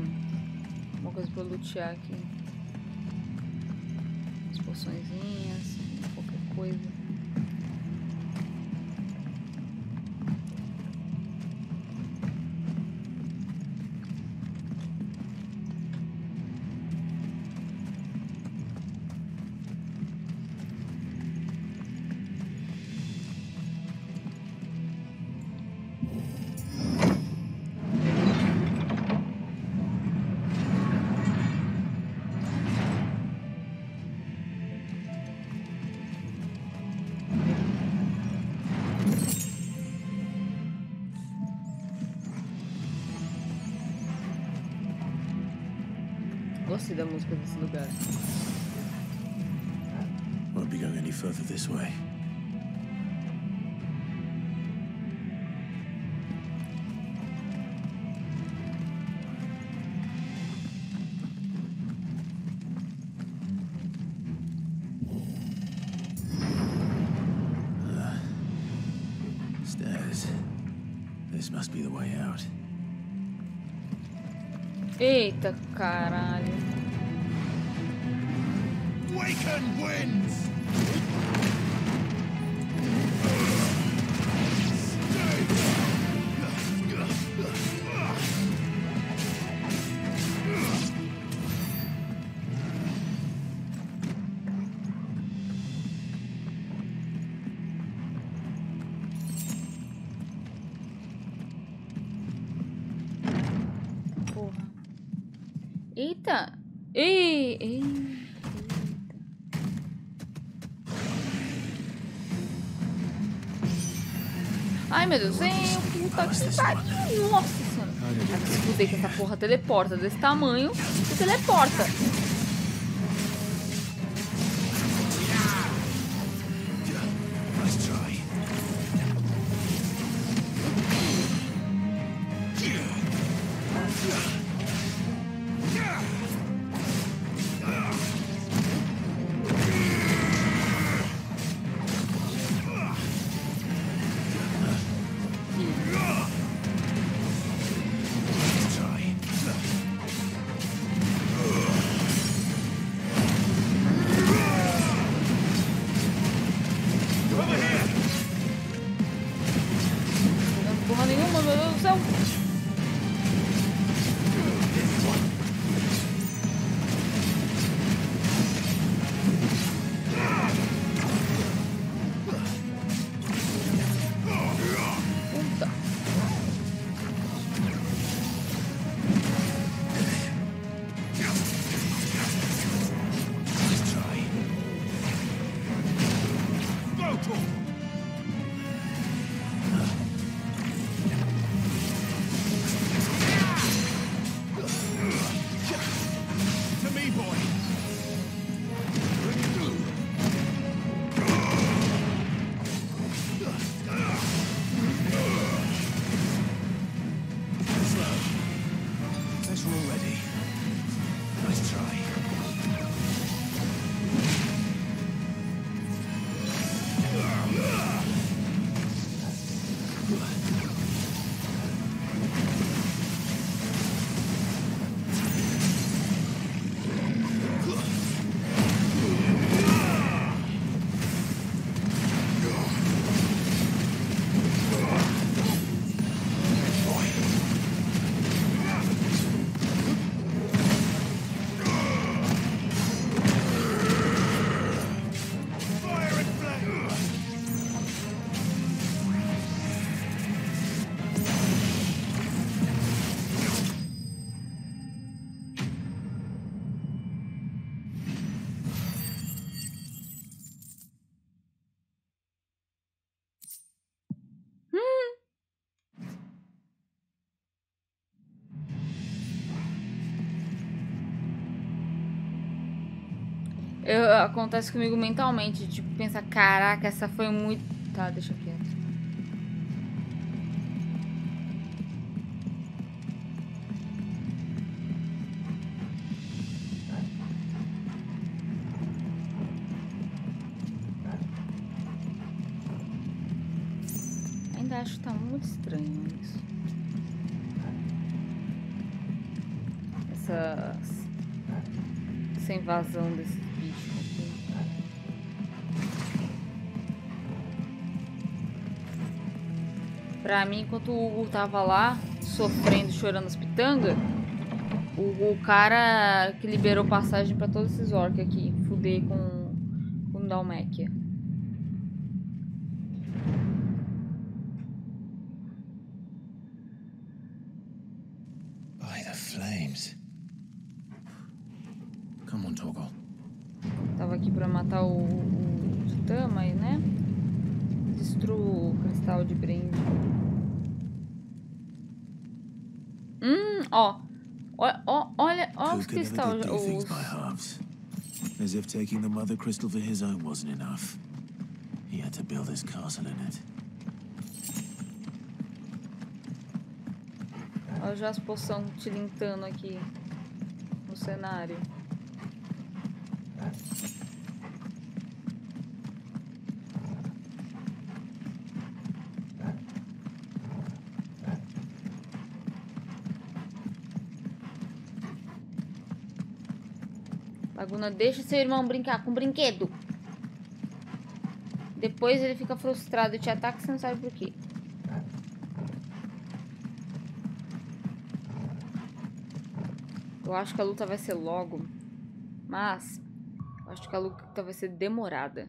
uma coisa pra lutear aqui. As poçõezinhas. Qualquer coisa. Gostei da música desse lugar. Won't be going any further this way. Stairs. This must be the way out. Eita, caralho. Waken winds! Porra. Eita! Ei! Ai, meu Deus, puta que pariu. Nossa senhora. Vai se fuder que essa porra teleporta desse tamanho e teleporta. Porra nenhuma, meu Deus do céu. Puta. Acontece comigo mentalmente, tipo, pensar, caraca, essa foi muito... Tá, deixa quieto. Ainda acho que tá muito estranho isso. Essa invasão desses bichos aqui. Pra mim, enquanto o Hugo tava lá, sofrendo, chorando as pitangas, o cara que liberou passagem pra todos esses orcs aqui, fuder com Dalmácia. By the flames. Come on, Toggle. Tava aqui pra matar o Titã, mas, né? Destrua o cristal de brinde. Ó. Olha os cristais. As if taking the mother crystal for his own wasn't enough. He had to build his castle in it. Olha já as poções tilintando aqui no cenário. Laguna, deixa seu irmão brincar com brinquedo. Depois ele fica frustrado e te ataca, você não sabe por quê. Eu acho que a luta vai ser logo, mas eu acho que a luta vai ser demorada.